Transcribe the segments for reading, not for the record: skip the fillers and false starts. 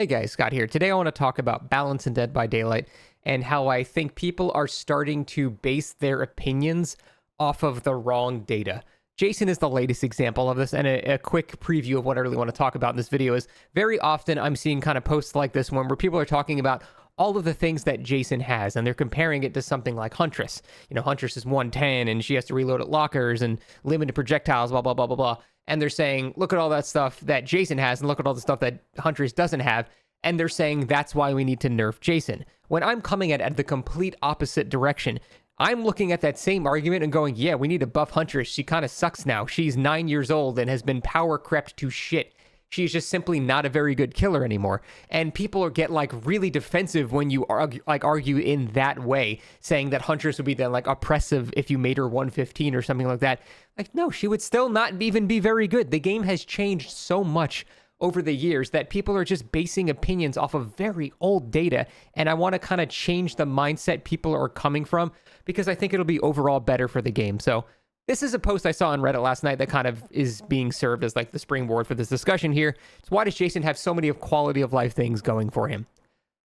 Hey guys, Scott here. Today I want to talk about balance in Dead by Daylight and how I think people are starting to base their opinions off of the wrong data. Jason is the latest example of this, and a quick preview of what I really want to talk about in this video is very often I'm seeing kind of posts like this one where people are talking about all of the things that Jason has, and they're comparing it to something like Huntress. You know, Huntress is 110, and she has to reload at lockers and limited projectiles, blah, blah, blah, blah, blah. And they're saying, look at all that stuff that Jason has, and look at all the stuff that Huntress doesn't have. And they're saying that's why we need to nerf Jason. When I'm coming at the complete opposite direction, I'm looking at that same argument and going, yeah, we need to buff Huntress. She kind of sucks now. She's 9 years old and has been power crept to shit. She's just simply not a very good killer anymore. And people get like really defensive when you argue in that way, saying that Huntress would be then like oppressive if you made her 115 or something like that. Like, no, she would still not even be very good. The game has changed so much over the years that people are just basing opinions off of very old data. And I want to kind of change the mindset people are coming from because I think it'll be overall better for the game. So this is a post I saw on Reddit last night that kind of is being served as like the springboard for this discussion here. It's why does Jason have so many of quality of life things going for him?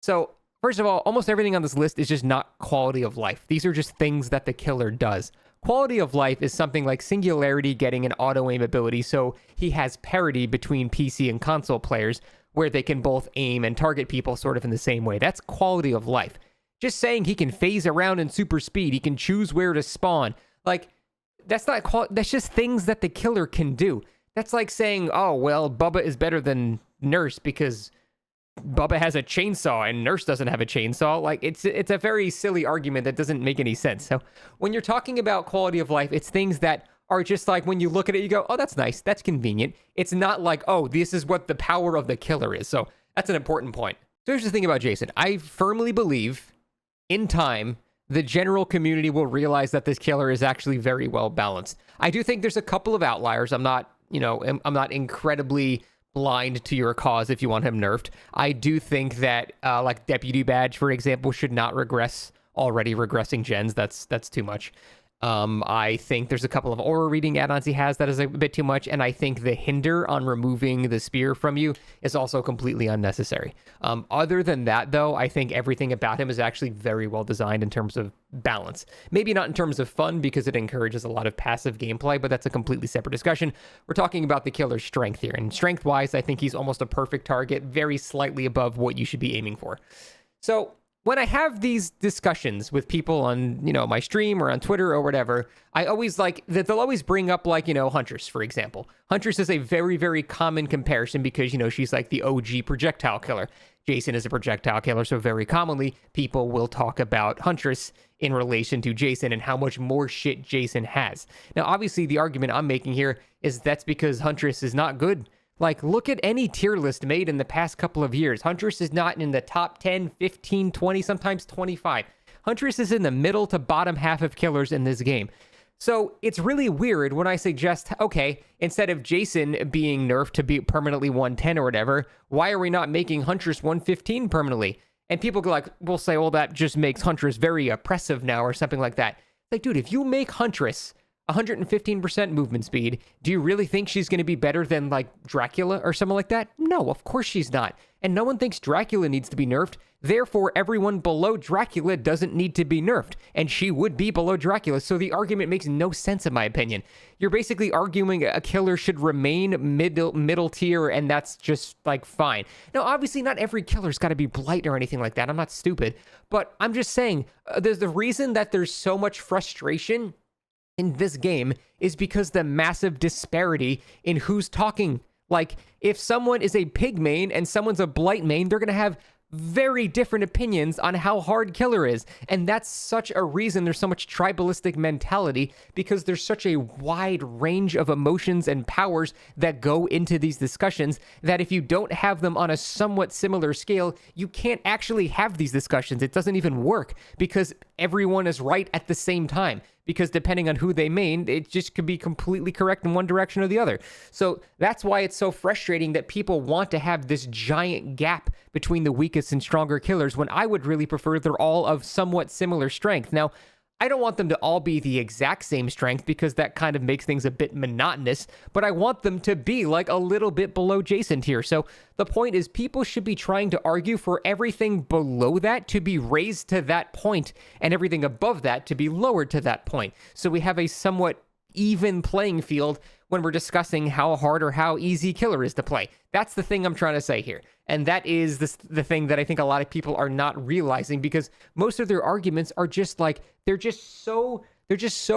So first of all, almost everything on this list is just not quality of life. These are just things that the killer does. Quality of life is something like Singularity getting an auto-aim ability, so he has parity between PC and console players, where they can both aim and target people sort of in the same way. That's quality of life. Just saying he can phase around in super speed, he can choose where to spawn, like, that's not that's just things that the killer can do. That's like saying, oh, well, Bubba is better than Nurse because Bubba has a chainsaw and Nurse doesn't have a chainsaw. Like, it's a very silly argument that doesn't make any sense. So when you're talking about quality of life, it's things that are just like, when you look at it, you go, oh, that's nice. That's convenient. It's not like, oh, this is what the power of the killer is. So that's an important point. So here's the thing about Jason. I firmly believe in time, the general community will realize that this killer is actually very well balanced. I do think there's a couple of outliers. I'm not incredibly blind to your cause if you want him nerfed. I do think that like Deputy Badge, for example, should not regress already regressing gens. That's too much. I think there's a couple of aura reading add-ons he has that is a bit too much, and I think the hinder on removing the spear from you is also completely unnecessary. Other than that, though, I think everything about him is actually very well designed in terms of balance. Maybe not in terms of fun, because it encourages a lot of passive gameplay, but that's a completely separate discussion. We're talking about the killer's strength here, and strength-wise, I think he's almost a perfect target, very slightly above what you should be aiming for. So when I have these discussions with people on, my stream or on Twitter or whatever, I always like that they'll always bring up like, Huntress, for example. Huntress is a very, very common comparison because, she's like the OG projectile killer. Jason is a projectile killer, so very commonly people will talk about Huntress in relation to Jason and how much more shit Jason has. Now, obviously, the argument I'm making here is that's because Huntress is not good. Like, look at any tier list made in the past couple of years. Huntress is not in the top 10, 15, 20, sometimes 25. Huntress is in the middle to bottom half of killers in this game. So it's really weird when I suggest, okay, instead of Jason being nerfed to be permanently 110 or whatever, why are we not making Huntress 115 permanently? And people go like, will say, well, that just makes Huntress very oppressive now or something like that. Like, dude, if you make Huntress 115% movement speed, do you really think she's going to be better than like Dracula or something like that? No, of course she's not. And no one thinks Dracula needs to be nerfed. Therefore, everyone below Dracula doesn't need to be nerfed, and she would be below Dracula. So the argument makes no sense in my opinion. You're basically arguing a killer should remain middle tier, and that's just like fine. Now, obviously, not every killer's got to be Blight or anything like that. I'm not stupid, but I'm just saying there's the reason that there's so much frustration in this game is because the massive disparity in who's talking. Like, if someone is a pig main and someone's a Blight main, they're going to have very different opinions on how hard killer is. And that's such a reason there's so much tribalistic mentality, because there's such a wide range of emotions and powers that go into these discussions that if you don't have them on a somewhat similar scale, you can't actually have these discussions. It doesn't even work because everyone is right at the same time. Because depending on who they main, it just could be completely correct in one direction or the other. So that's why it's so frustrating that people want to have this giant gap between the weakest and stronger killers, when I would really prefer they're all of somewhat similar strength. Now, I don't want them to all be the exact same strength because that kind of makes things a bit monotonous, but I want them to be like a little bit below Jason here. So the point is people should be trying to argue for everything below that to be raised to that point and everything above that to be lowered to that point. So we have a somewhat even playing field when we're discussing how hard or how easy killer is to play. That's the thing I'm trying to say here. And that is the thing that I think a lot of people are not realizing, because most of their arguments are just like, they're just so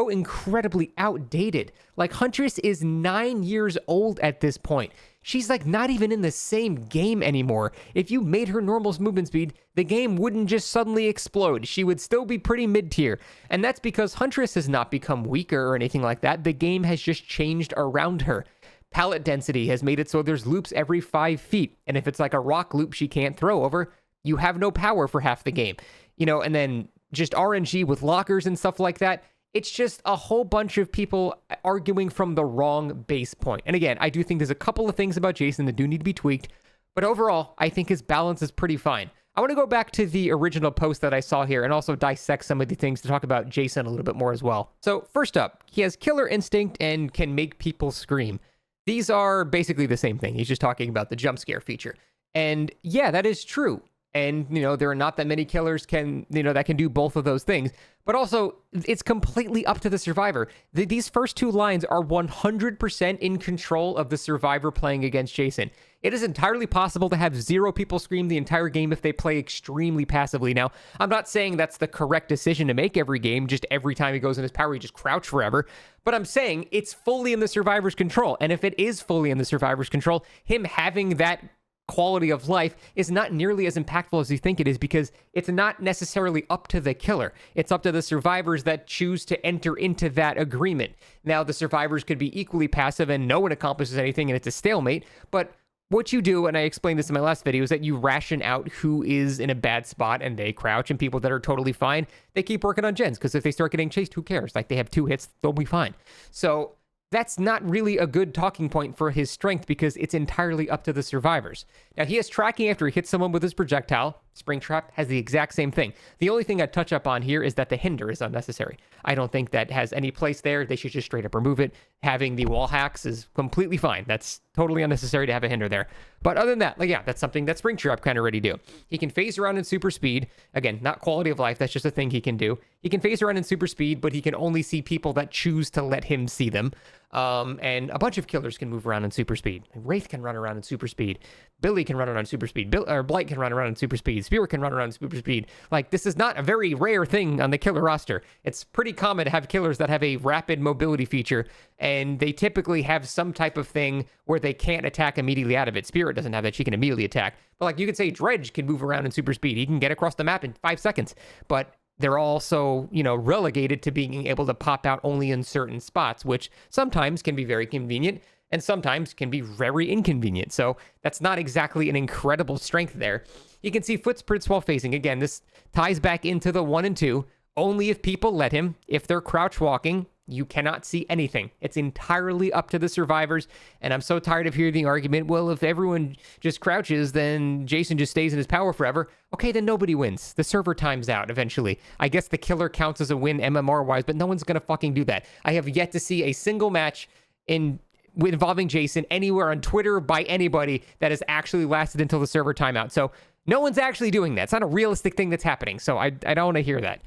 incredibly outdated. Like, Huntress is 9 years old at this point. She's like not even in the same game anymore. If you made her normal movement speed, the game wouldn't just suddenly explode. She would still be pretty mid-tier. And that's because Huntress has not become weaker or anything like that. The game has just changed around her. Pallet density has made it so there's loops every 5 feet. And if it's like a rock loop she can't throw over, you have no power for half the game. You know, and then just RNG with lockers and stuff like that. It's just a whole bunch of people arguing from the wrong base point. And again, I do think there's a couple of things about Jason that do need to be tweaked, but overall, I think his balance is pretty fine. I want to go back to the original post that I saw here and also dissect some of the things to talk about Jason a little bit more as well. So first up, he has killer instinct and can make people scream. These are basically the same thing. He's just talking about the jump scare feature. And yeah, that is true. And, you know, there are not that many killers that can do both of those things. But also, it's completely up to the survivor. These first two lines are 100% in control of the survivor playing against Jason. It is entirely possible to have 0 people scream the entire game if they play extremely passively. Now, I'm not saying that's the correct decision to make every game, just every time he goes in his power, he just crouch forever. But I'm saying it's fully in the survivor's control. And if it is fully in the survivor's control, him having that quality of life is not nearly as impactful as you think it is, because it's not necessarily up to the killer. It's up to the survivors that choose to enter into that agreement. Now, the survivors could be equally passive and no one accomplishes anything and it's a stalemate, but what you do, and I explained this in my last video, is that you ration out who is in a bad spot and they crouch, and people that are totally fine, they keep working on gens, because if they start getting chased, who cares? Like, they have 2 hits, they'll be fine. So that's not really a good talking point for his strength, because it's entirely up to the survivors. Now, he has tracking after he hits someone with his projectile. Springtrap has the exact same thing. The only thing I'd touch up on here is that the hinder is unnecessary. I don't think that has any place there. They should just straight up remove it. Having the wall hacks is completely fine. That's totally unnecessary to have a hinder there. But other than that, like, yeah, that's something that Springtrap can already do. He can phase around in super speed. Again, not quality of life. That's just a thing he can do. He can phase around in super speed, but he can only see people that choose to let him see them. And a bunch of killers can move around in super speed. Wraith can run around in super speed. Billy can run around in super speed. Blight can run around in super speed. Spirit can run around in super speed. Like, this is not a very rare thing on the killer roster. It's pretty common to have killers that have a rapid mobility feature, and they typically have some type of thing where they can't attack immediately out of it. Spirit doesn't have that. She can immediately attack. But like, you could say Dredge can move around in super speed. He can get across the map in 5 seconds. But they're also, relegated to being able to pop out only in certain spots, which sometimes can be very convenient and sometimes can be very inconvenient. So that's not exactly an incredible strength there. You can see footprints while phasing. Again, this ties back into the 1 and 2. Only if people let him. If they're crouch walking, you cannot see anything. It's entirely up to the survivors. And I'm so tired of hearing the argument, well, if everyone just crouches, then Jason just stays in his power forever. Okay, then nobody wins. The server times out eventually. I guess the killer counts as a win MMR-wise, but no one's going to fucking do that. I have yet to see a single match involving Jason anywhere on Twitter by anybody that has actually lasted until the server timeout. So no one's actually doing that. It's not a realistic thing that's happening. So I don't want to hear that.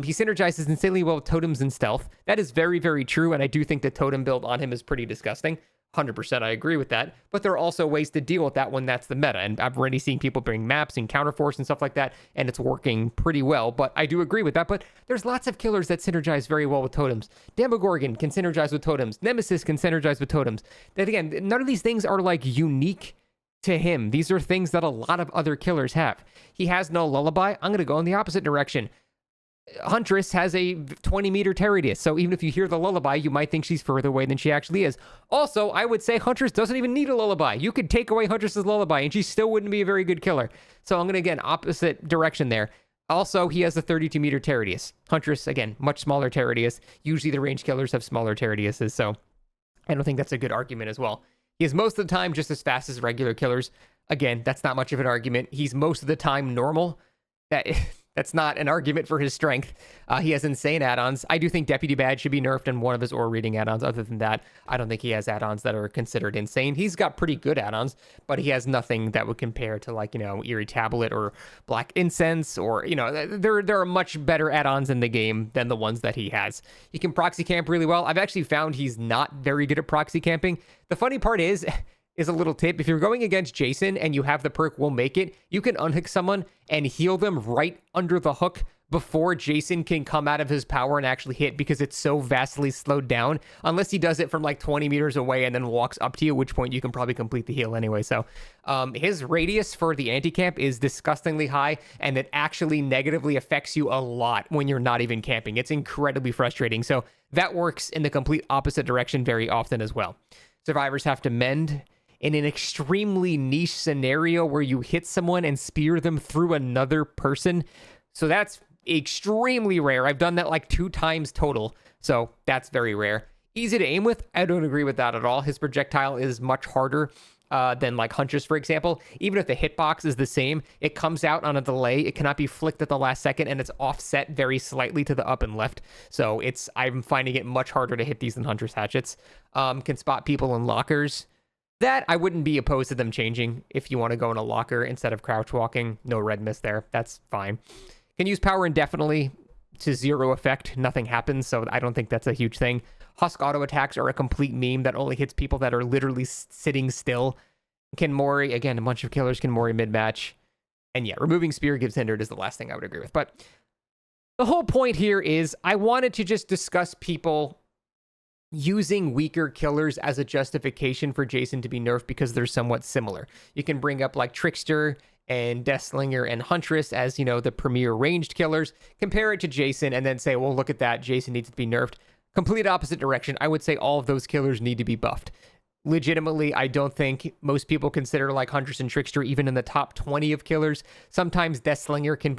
He synergizes insanely well with totems and stealth. That is very, very true, and I do think the totem build on him is pretty disgusting. 100% I agree with that, but there are also ways to deal with that when that's the meta, and I've already seen people bring maps and counterforce and stuff like that, and it's working pretty well, but I do agree with that. But there's lots of killers that synergize very well with totems. Demogorgon can synergize with totems. Nemesis can synergize with totems. That, again, none of these things are like unique to him. These are things that a lot of other killers have. He has no lullaby. I'm going to go in the opposite direction. Huntress has a 20-meter terror radius, so even if you hear the lullaby, you might think she's further away than she actually is. Also, I would say Huntress doesn't even need a lullaby. You could take away Huntress's lullaby, and she still wouldn't be a very good killer. So I'm going to, again, opposite direction there. Also, he has a 32-meter terror radius. Huntress, again, much smaller terror radius. Usually the range killers have smaller terror radiuses, so I don't think that's a good argument as well. He is most of the time just as fast as regular killers. Again, that's not much of an argument. He's most of the time normal. That's not an argument for his strength. He has insane add-ons. I do think Deputy Bad should be nerfed in one of his aura reading add-ons. Other than that, I don't think he has add-ons that are considered insane. He's got pretty good add-ons, but he has nothing that would compare to, like, Eerie Tablet or Black Incense, or, there are much better add-ons in the game than the ones that he has. He can proxy camp really well. I've actually found he's not very good at proxy camping. The funny part is a little tip. If you're going against Jason and you have the perk Will Make It, you can unhook someone and heal them right under the hook before Jason can come out of his power and actually hit, because it's so vastly slowed down, unless he does it from like 20 meters away and then walks up to you, at which point you can probably complete the heal anyway. So his radius for the anti-camp is disgustingly high, and it actually negatively affects you a lot when you're not even camping. It's incredibly frustrating. So that works in the complete opposite direction very often as well. Survivors have to mend in an extremely niche scenario where you hit someone and spear them through another person. So that's extremely rare. I've done that like 2 times total. So that's very rare. Easy to aim with. I don't agree with that at all. His projectile is much harder than like Huntress, for example. Even if the hitbox is the same, it comes out on a delay. It cannot be flicked at the last second, and it's offset very slightly to the up and left. So I'm finding it much harder to hit these than Huntress hatchets. Can spot people in lockers. That I wouldn't be opposed to them changing. If you want to go in a locker instead of crouch walking, no red mist there. That's fine. Can use power indefinitely to 0 effect. Nothing happens, so I don't think that's a huge thing. Husk auto attacks are a complete meme that only hits people that are literally sitting still. Can Mori, again, a bunch of killers can Mori mid-match. And yeah, removing spear gives hindered is the last thing I would agree with. But the whole point here is I wanted to just discuss people using weaker killers as a justification for Jason to be nerfed because they're somewhat similar. You can bring up like Trickster and Deathslinger and Huntress as, the premier ranged killers, compare it to Jason, and then say, well, look at that, Jason needs to be nerfed. Complete opposite direction. I would say all of those killers need to be buffed. Legitimately, I don't think most people consider like Huntress and Trickster even in the top 20 of killers. Sometimes Deathslinger can,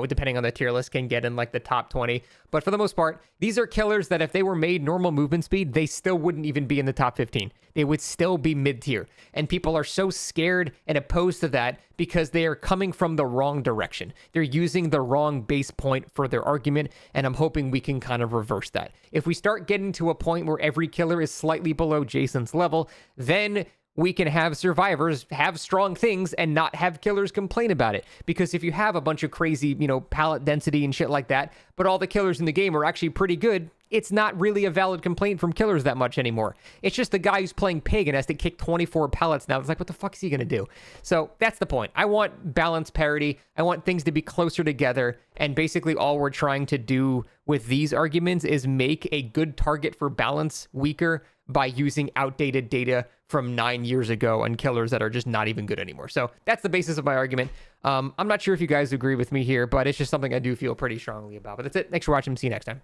depending on the tier list, can get in like the top 20. But for the most part, these are killers that if they were made normal movement speed, they still wouldn't even be in the top 15. They would still be mid-tier. And people are so scared and opposed to that because they are coming from the wrong direction. They're using the wrong base point for their argument, and I'm hoping we can kind of reverse that. If we start getting to a point where every killer is slightly below Jason's level, then we can have survivors have strong things and not have killers complain about it. Because if you have a bunch of crazy, pallet density and shit like that, but all the killers in the game are actually pretty good, it's not really a valid complaint from killers that much anymore. It's just the guy who's playing pig and has to kick 24 pallets now. It's like, what the fuck is he going to do? So that's the point. I want balance parity. I want things to be closer together. And basically all we're trying to do with these arguments is make a good target for balance weaker by using outdated data from 9 years ago on killers that are just not even good anymore. So that's the basis of my argument. I'm not sure if you guys agree with me here, but it's just something I do feel pretty strongly about. But that's it. Thanks for watching. See you next time.